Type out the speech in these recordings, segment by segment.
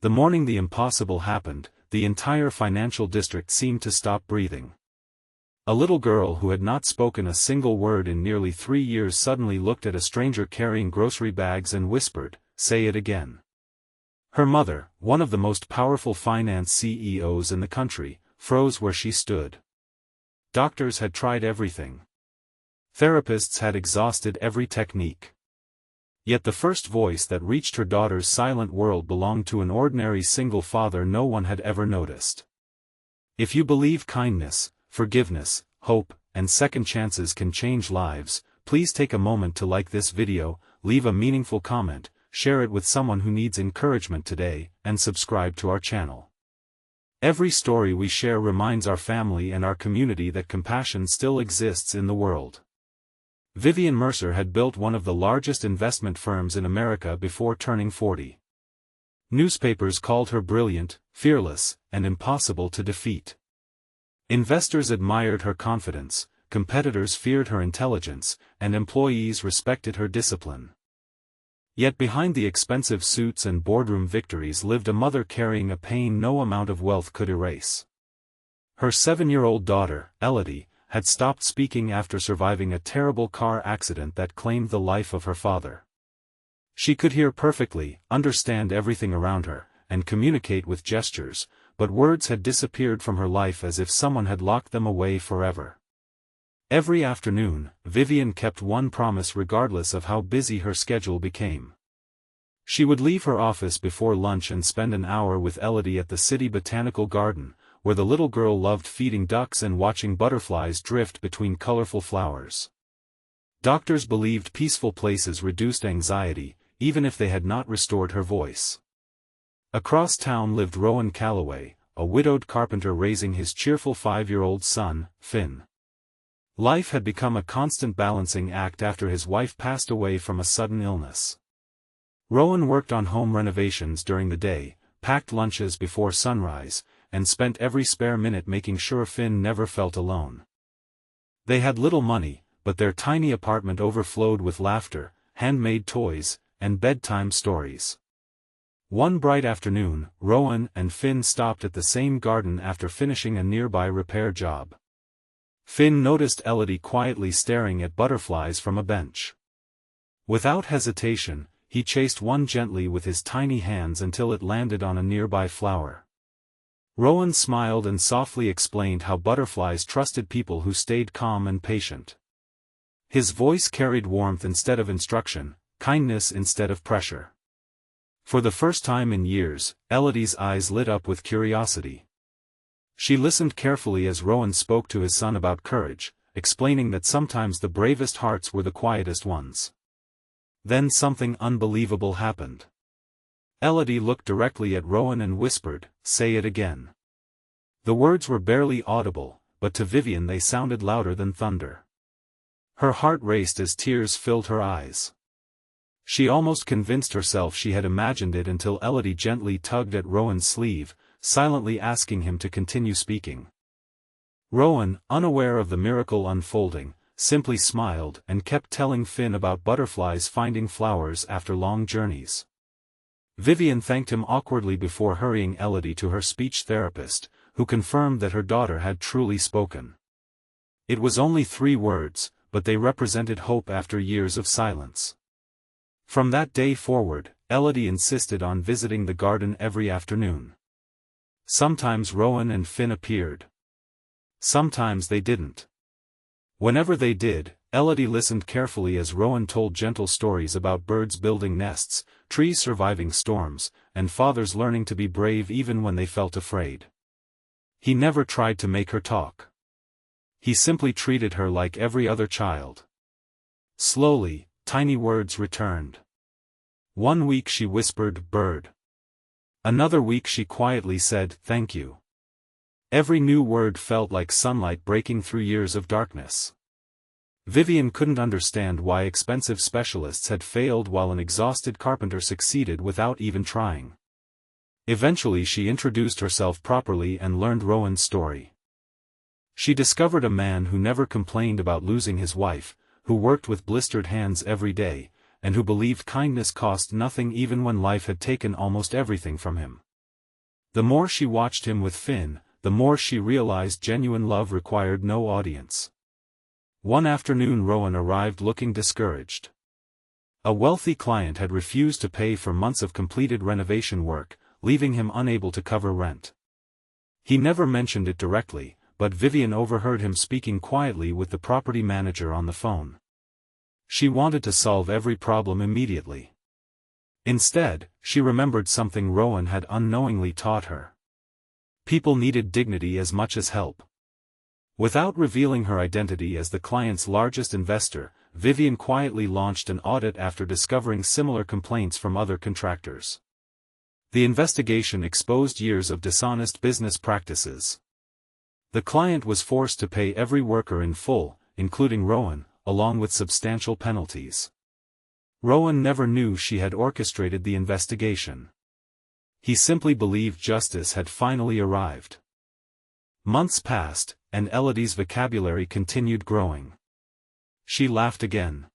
The morning the impossible happened, the entire financial district seemed to stop breathing. A little girl who had not spoken a single word in nearly 3 years suddenly looked at a stranger carrying grocery bags and whispered, "Say it again." Her mother, one of the most powerful finance CEOs in the country, froze where she stood. Doctors had tried everything. Therapists had exhausted every technique. Yet the first voice that reached her daughter's silent world belonged to an ordinary single father no one had ever noticed. If you believe kindness, forgiveness, hope, and second chances can change lives, please take a moment to like this video, leave a meaningful comment, share it with someone who needs encouragement today, and subscribe to our channel. Every story we share reminds our family and our community that compassion still exists in the world. Vivian Mercer had built one of the largest investment firms in America before turning 40. Newspapers called her brilliant, fearless, and impossible to defeat. Investors admired her confidence, competitors feared her intelligence, and employees respected her discipline. Yet behind the expensive suits and boardroom victories lived a mother carrying a pain no amount of wealth could erase. Her 7-year-old daughter, Elodie, had stopped speaking after surviving a terrible car accident that claimed the life of her father. She could hear perfectly, understand everything around her, and communicate with gestures, but words had disappeared from her life as if someone had locked them away forever. Every afternoon, Vivian kept one promise regardless of how busy her schedule became. She would leave her office before lunch and spend an hour with Elodie at the city botanical garden, where the little girl loved feeding ducks and watching butterflies drift between colorful flowers. Doctors believed peaceful places reduced anxiety, even if they had not restored her voice. Across town lived Rowan Calloway, a widowed carpenter raising his cheerful 5-year-old son, Finn. Life had become a constant balancing act after his wife passed away from a sudden illness. Rowan worked on home renovations during the day, packed lunches before sunrise, and spent every spare minute making sure Finn never felt alone. They had little money, but their tiny apartment overflowed with laughter, handmade toys, and bedtime stories. One bright afternoon, Rowan and Finn stopped at the same garden after finishing a nearby repair job. Finn noticed Elodie quietly staring at butterflies from a bench. Without hesitation, he chased one gently with his tiny hands until it landed on a nearby flower. Rowan smiled and softly explained how butterflies trusted people who stayed calm and patient. His voice carried warmth instead of instruction, kindness instead of pressure. For the first time in years, Elodie's eyes lit up with curiosity. She listened carefully as Rowan spoke to his son about courage, explaining that sometimes the bravest hearts were the quietest ones. Then something unbelievable happened. Elodie looked directly at Rowan and whispered, "Say it again." The words were barely audible, but to Vivian they sounded louder than thunder. Her heart raced as tears filled her eyes. She almost convinced herself she had imagined it until Elodie gently tugged at Rowan's sleeve, silently asking him to continue speaking. Rowan, unaware of the miracle unfolding, simply smiled and kept telling Finn about butterflies finding flowers after long journeys. Vivian thanked him awkwardly before hurrying Elodie to her speech therapist, who confirmed that her daughter had truly spoken. It was only 3 words, but they represented hope after years of silence. From that day forward, Elodie insisted on visiting the garden every afternoon. Sometimes Rowan and Finn appeared. Sometimes they didn't. Whenever they did, Elodie listened carefully as Rowan told gentle stories about birds building nests, trees surviving storms, and fathers learning to be brave even when they felt afraid. He never tried to make her talk. He simply treated her like every other child. Slowly, tiny words returned. One week she whispered, "Bird." Another week she quietly said, "Thank you." Every new word felt like sunlight breaking through years of darkness. Vivian couldn't understand why expensive specialists had failed while an exhausted carpenter succeeded without even trying. Eventually she introduced herself properly and learned Rowan's story. She discovered a man who never complained about losing his wife, who worked with blistered hands every day, and who believed kindness cost nothing even when life had taken almost everything from him. The more she watched him with Finn, the more she realized genuine love required no audience. One afternoon Rowan arrived looking discouraged. A wealthy client had refused to pay for months of completed renovation work, leaving him unable to cover rent. He never mentioned it directly, but Vivian overheard him speaking quietly with the property manager on the phone. She wanted to solve every problem immediately. Instead, she remembered something Rowan had unknowingly taught her. People needed dignity as much as help. Without revealing her identity as the client's largest investor, Vivian quietly launched an audit after discovering similar complaints from other contractors. The investigation exposed years of dishonest business practices. The client was forced to pay every worker in full, including Rowan, along with substantial penalties. Rowan never knew she had orchestrated the investigation. He simply believed justice had finally arrived. Months passed, and Elodie's vocabulary continued growing. She laughed again.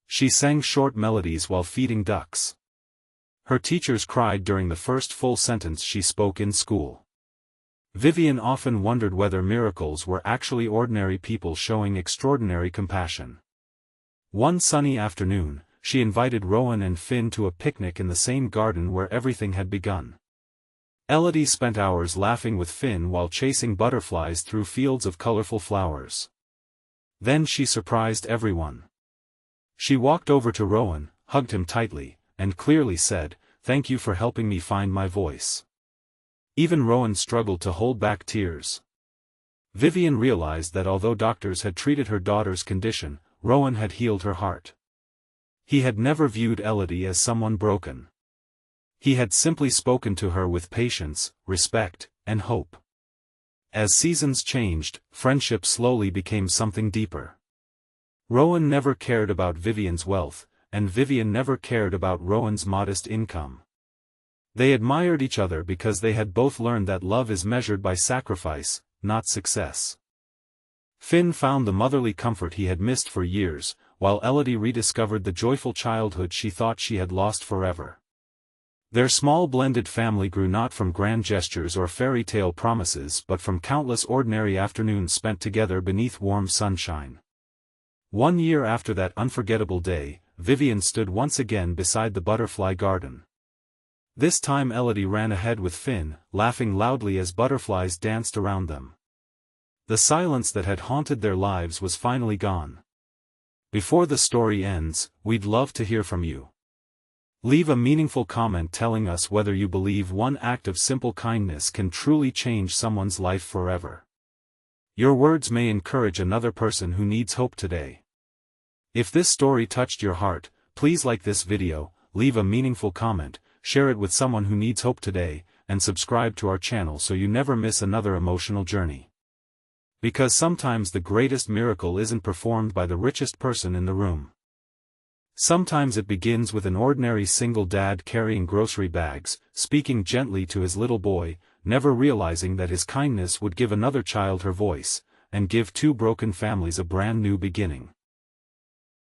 She sang short melodies while feeding ducks. Her teachers cried during the first full sentence she spoke in school. Vivian often wondered whether miracles were actually ordinary people showing extraordinary compassion. One sunny afternoon, she invited Rowan and Finn to a picnic in the same garden where everything had begun. Elodie spent hours laughing with Finn while chasing butterflies through fields of colorful flowers. Then she surprised everyone. She walked over to Rowan, hugged him tightly, and clearly said, "Thank you for helping me find my voice." Even Rowan struggled to hold back tears. Vivian realized that although doctors had treated her daughter's condition, Rowan had healed her heart. He had never viewed Elodie as someone broken. He had simply spoken to her with patience, respect, and hope. As seasons changed, friendship slowly became something deeper. Rowan never cared about Vivian's wealth, and Vivian never cared about Rowan's modest income. They admired each other because they had both learned that love is measured by sacrifice, not success. Finn found the motherly comfort he had missed for years, while Elodie rediscovered the joyful childhood she thought she had lost forever. Their small blended family grew not from grand gestures or fairy tale promises but from countless ordinary afternoons spent together beneath warm sunshine. 1 year after that unforgettable day, Vivian stood once again beside the butterfly garden. This time Elodie ran ahead with Finn, laughing loudly as butterflies danced around them. The silence that had haunted their lives was finally gone. Before the story ends, we'd love to hear from you. Leave a meaningful comment telling us whether you believe one act of simple kindness can truly change someone's life forever. Your words may encourage another person who needs hope today. If this story touched your heart, please like this video, leave a meaningful comment, share it with someone who needs hope today, and subscribe to our channel so you never miss another emotional journey. Because sometimes the greatest miracle isn't performed by the richest person in the room. Sometimes it begins with an ordinary single dad carrying grocery bags, speaking gently to his little boy, never realizing that his kindness would give another child her voice, and give 2 broken families a brand new beginning.